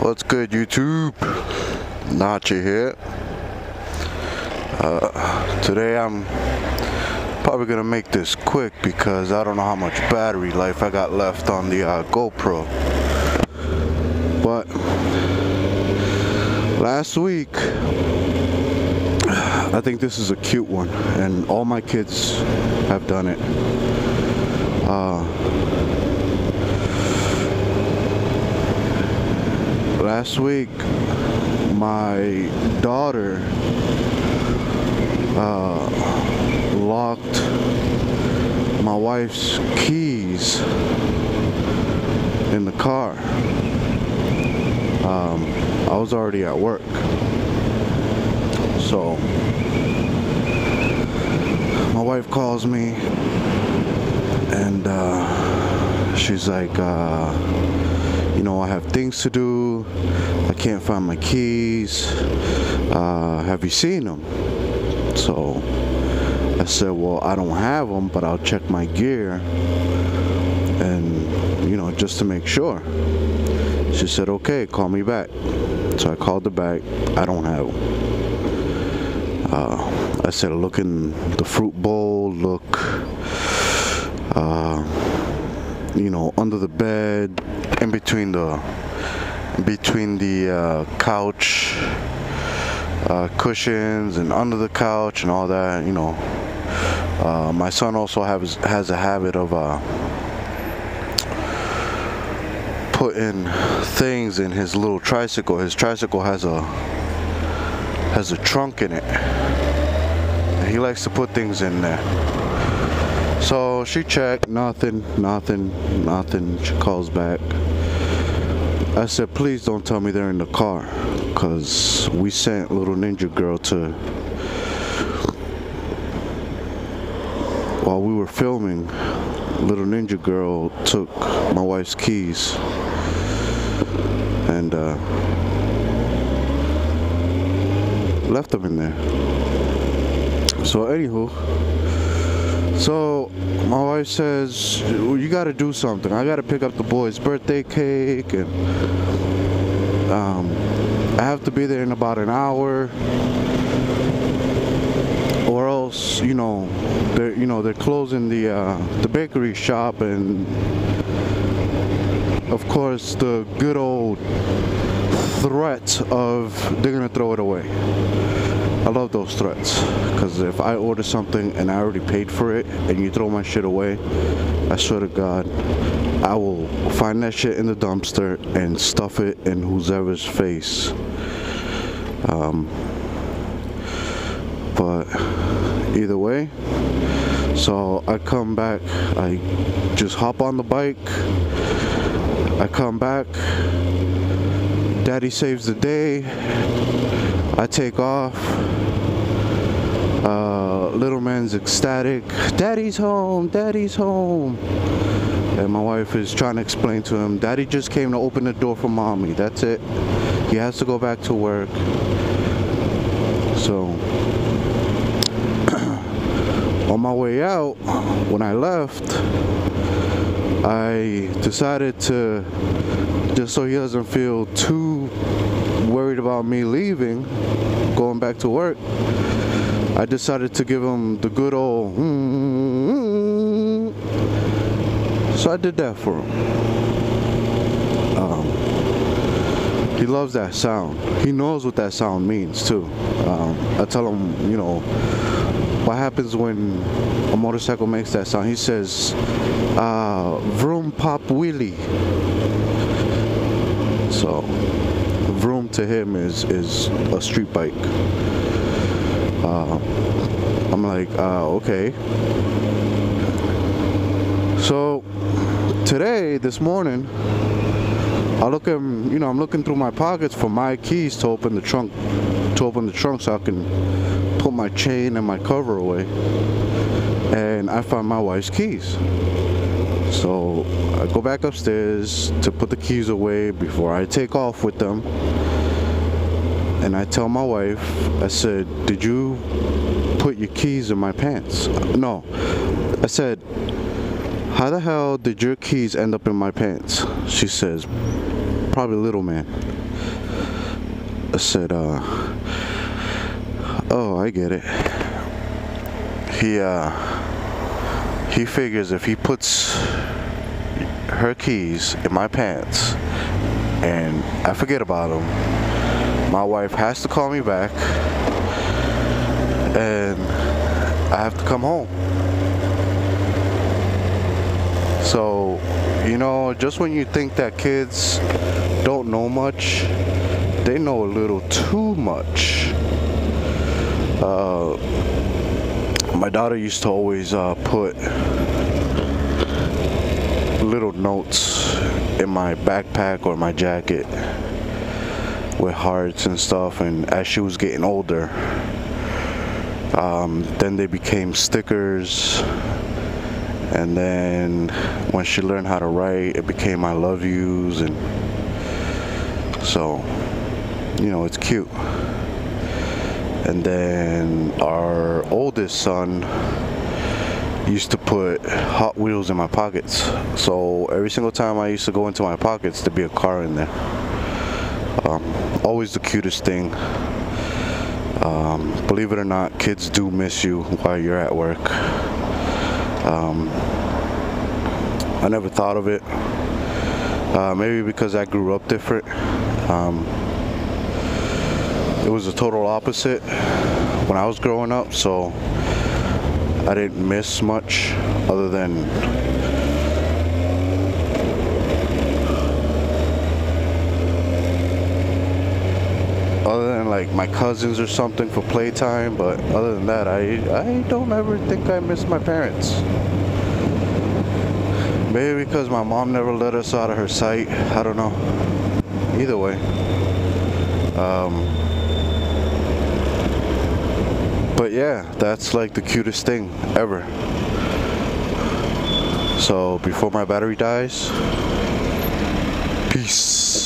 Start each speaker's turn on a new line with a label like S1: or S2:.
S1: What's good, YouTube? Nachi here. Today I'm probably gonna make this quick because I don't know how much battery life I got left on the GoPro. But last week, I think this is a cute one, and all my kids have done it. Last week, my daughter locked my wife's keys in the car. I was already at work, so my wife calls me and she's like, I have things to do. I can't find my keys. Have you seen them? So I said, well, I don't have them, but I'll check my gear and, just to make sure. She said, okay, call me back. So I called her back. I don't have them. I said, look in the fruit bowl, look, under the bed, in between the couch cushions and under the couch and all that. My son also has a habit of putting things in his little tricycle. His tricycle has a trunk in it, and he likes to put things in there. So she checked, nothing. She calls back. I said, please don't tell me they're in the car, because we sent Little Ninja Girl while we were filming, Little Ninja Girl took my wife's keys and left them in there. So anywho, my wife says, well, you gotta do something. I gotta pick up the boy's birthday cake, and I have to be there in about an hour, or else, they're closing the bakery shop, and of course the good old threat of they're gonna throw it away. I love those threats, because if I order something and I already paid for it and you throw my shit away, I swear to God, I will find that shit in the dumpster and stuff it in whoever's face. But either way, so I come back, I just hop on the bike, I come back, Daddy saves the day, I take off. Little man's ecstatic. Daddy's home, Daddy's home. And my wife is trying to explain to him, Daddy just came to open the door for Mommy. That's it. He has to go back to work. So on my way out, when I left, I decided to, just so he doesn't feel too worried about me leaving, going back to work, I decided to give him the good old so I did that for him. He loves that sound. He knows what that sound means too. I tell him, what happens when a motorcycle makes that sound. He says, vroom pop wheelie. So vroom to him is a street bike. I'm like, okay. So this morning, I'm looking through my pockets for my keys to open the trunk, so I can put my chain and my cover away. And I find my wife's keys. So I go back upstairs to put the keys away before I take off with them. And I tell my wife, I said, did you put your keys in my pants? No. I said, how the hell did your keys end up in my pants? She says, probably Little Man. I said, oh, I get it. He figures if he puts her keys in my pants and I forget about them, my wife has to call me back and I have to come home. So, you know, just when you think that kids don't know much, they know a little too much. My daughter used to always put little notes in my backpack or my jacket with hearts and stuff, and as she was getting older, then they became stickers, and then when she learned how to write, it became I love yous, and so, you know, it's cute. And then our oldest son used to put Hot Wheels in my pockets. So every single time I used to go into my pockets, there'd be a car in there. Always the cutest thing. Believe it or not, kids do miss you while you're at work. I never thought of it. Maybe because I grew up different. It was the total opposite when I was growing up, so I didn't miss much other than like my cousins or something for playtime, but other than that, I don't ever think I miss my parents. Maybe because my mom never let us out of her sight, I don't know. Either way. But yeah, that's like the cutest thing ever. So before my battery dies, peace.